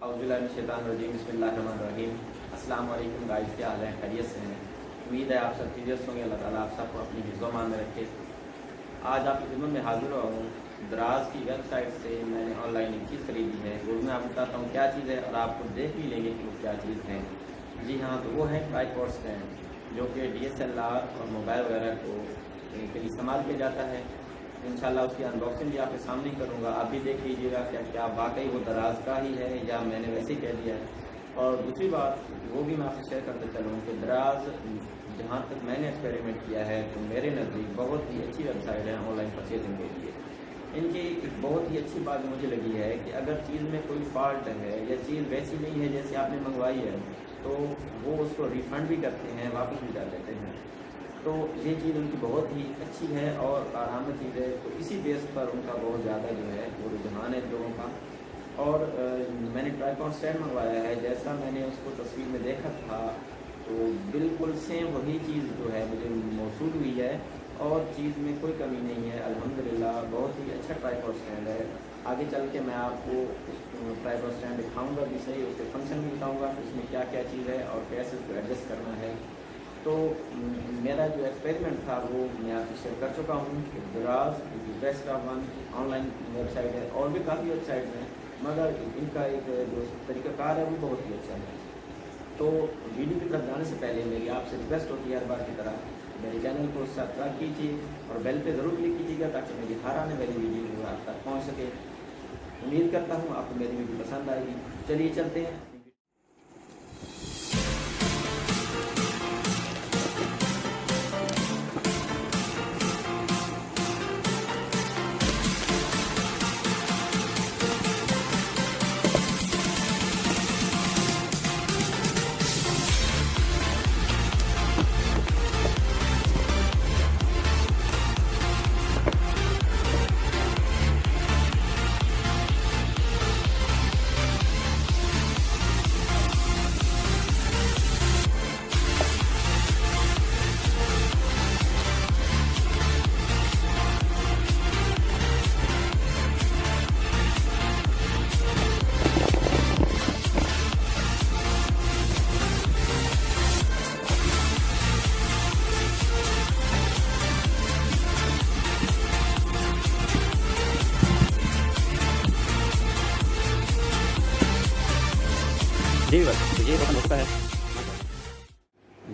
औज़ुबिल्लाहिमिनश्शैतानिर्रजीम बिस्मिल्लाहिर्रहमानिर्रहीम। अस्सलाम वालेकुम गाइस, क्या हाल है? खैरियत से हैं? उम्मीद है आप सब खैरियत होंगे। अल्लाह ताला आप सबको अपनी हिफ्ज़-ओ-मान में रखे। आज आपकी खिदमत में हाज़िर हुआ हूँ। दराज की वेबसाइट से मैंने ऑनलाइन एक चीज़ खरीदी है, वो मैं आपको बताता हूँ क्या चीज़ है और आपको देख भी लेंगे कि वो क्या चीज़ है। जी हाँ, तो वो है ट्राइपॉड स्टैंड, जो कि DSLR और मोबाइल वगैरह को के लिए इस्तेमाल किया जाता है। इंशाल्लाह उसकी अनबॉक्सिंग भी आपके सामने ही करूँगा, आप भी देख लीजिएगा क्या वाकई वो दराज का ही है या मैंने वैसे ही कह दिया है। और दूसरी बात वो भी मैं आपसे शेयर करते चलूँ कि दराज जहाँ तक मैंने एक्सपेरिमेंट किया है तो मेरे नज़दीक बहुत ही अच्छी वेबसाइट है ऑनलाइन परचेजिंग के लिए। इनकी एक बहुत ही अच्छी बात मुझे लगी है कि अगर चीज़ में कोई फॉल्ट है या चीज़ वैसी नहीं है जैसे आपने मंगवाई है तो वो उसको रिफ़ंड भी करते हैं, वापस भी कर देते हैं। तो ये चीज़ उनकी बहुत ही अच्छी है और आराम चीज़ है, तो इसी बेस पर उनका बहुत ज़्यादा जो है वो रुझान है लोगों का। और मैंने ट्राइपॉड स्टैंड मंगवाया है, जैसा मैंने उसको तस्वीर में देखा था तो बिल्कुल सेम वही चीज़ जो है मुझे मौसूल हुई है और चीज़ में कोई कमी नहीं है। अल्हम्दुलिल्लाह बहुत ही अच्छा ट्राइपॉड स्टैंड है। आगे चल के मैं आपको उस ट्राइपॉड स्टैंड दिखाऊंगा भी सही, उसके फंक्शन भी बताऊंगा उसमें क्या क्या चीज़ है और कैसे उसको एडजस्ट करना है। तो मेरा जो एक्सपेरिमेंट था वो मैं आपसे शेयर कर चुका हूँ कि दराज is best of one online website है। और भी काफ़ी वेबसाइट हैं मगर इनका एक जो तरीक़ाकार है वो बहुत ही अच्छा है। तो वीडियो की तरफ जाने से पहले मेरी आपसे रिक्वेस्ट होती है हर बार की तरह, मेरे चैनल को सब्सक्राइब कीजिए और बेल पे ज़रूर क्लिक कीजिएगा ताकि मेरी हर आने वाली वीडियो जो आप तक पहुँच सके। उम्मीद करता हूँ आपको मेरी वीडियो पसंद आएगी। चलिए चलते हैं। जी बस तो ये बटन होता है।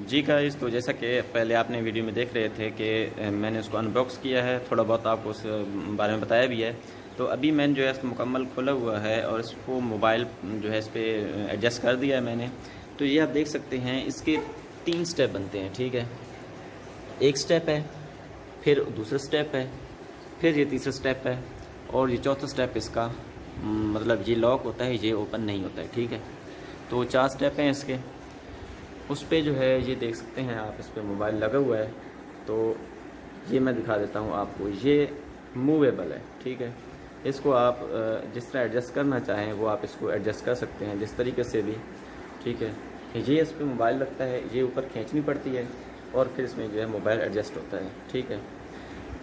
जी गाइस, तो जैसा कि पहले आपने वीडियो में देख रहे थे कि मैंने उसको अनबॉक्स किया है, थोड़ा बहुत आपको उस बारे में बताया भी है। तो अभी मैंने जो है इसको मुकम्मल खोला हुआ है और इसको मोबाइल जो है इस पर एडजस्ट कर दिया है मैंने। तो ये आप देख सकते हैं इसके 3 स्टेप बनते हैं, ठीक है। एक स्टेप है, फिर दूसरा स्टेप है, फिर ये तीसरा स्टेप है और ये चौथा स्टेप इसका मतलब ये लॉक होता है, ये ओपन नहीं होता है, ठीक है। तो 4 स्टेप हैं इसके। उस पे जो है ये देख सकते हैं आप, इस पर मोबाइल लगा हुआ है। तो ये मैं दिखा देता हूँ आपको, ये मूवेबल है, ठीक है। इसको आप जिस तरह एडजस्ट करना चाहें वो आप इसको एडजस्ट कर सकते हैं जिस तरीके से भी, ठीक है। ये इस पर मोबाइल लगता है, ये ऊपर खींचनी पड़ती है और फिर इसमें जो है मोबाइल एडजस्ट होता है, ठीक है।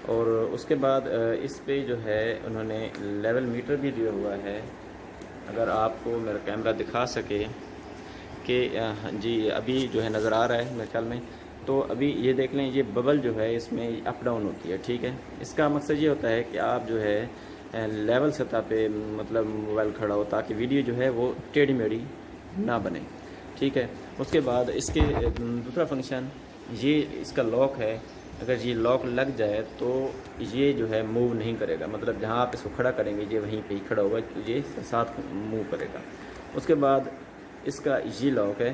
और उसके बाद इस पे जो है उन्होंने लेवल मीटर भी दिया हुआ है। अगर आपको मेरा कैमरा दिखा सके कि जी अभी जो है नज़र आ रहा है मेरे ख्याल में, तो अभी ये देख लें, ये बबल जो है इसमें अप डाउन होती है, ठीक है। इसका मकसद ये होता है कि आप जो है लेवल सतह पे मतलब मोबाइल खड़ा हो ताकि वीडियो जो है वो टेढ़ी मेढ़ी ना बने, ठीक है। उसके बाद इसके दूसरा फंक्शन ये इसका लॉक है। अगर ये लॉक लग जाए तो ये जो है मूव नहीं करेगा, मतलब जहाँ आप इसको खड़ा करेंगे ये वहीं पे ही खड़ा होगा, तो ये साथ मूव करेगा। उसके बाद इसका ये लॉक है,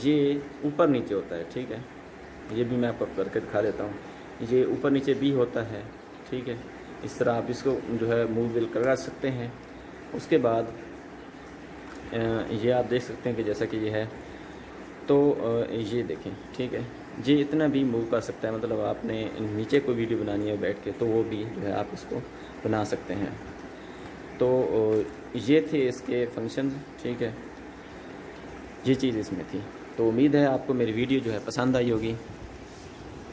ये ऊपर नीचे होता है, ठीक है। ये भी मैं आपको करके दिखा देता हूँ। ये ऊपर नीचे भी होता है, ठीक है। इस तरह आप इसको जो है मूव बिल करा सकते हैं। उसके बाद ये आप देख सकते हैं कि जैसा कि ये है, तो ये देखें, ठीक है। ये इतना भी मूव कर सकता है, मतलब आपने नीचे कोई वीडियो बनानी है बैठ के तो वो भी जो है आप इसको बना सकते हैं। तो ये थे इसके फंक्शन, ठीक है। ये चीज़ इसमें थी। तो उम्मीद है आपको मेरी वीडियो जो है पसंद आई होगी।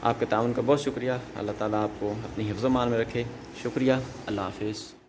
आपके ताउन का बहुत शुक्रिया। अल्लाह ताला आपको अपनी हिफ्ज़-ओ-मान में रखे। शुक्रिया। अल्लाह हाफ़िज़।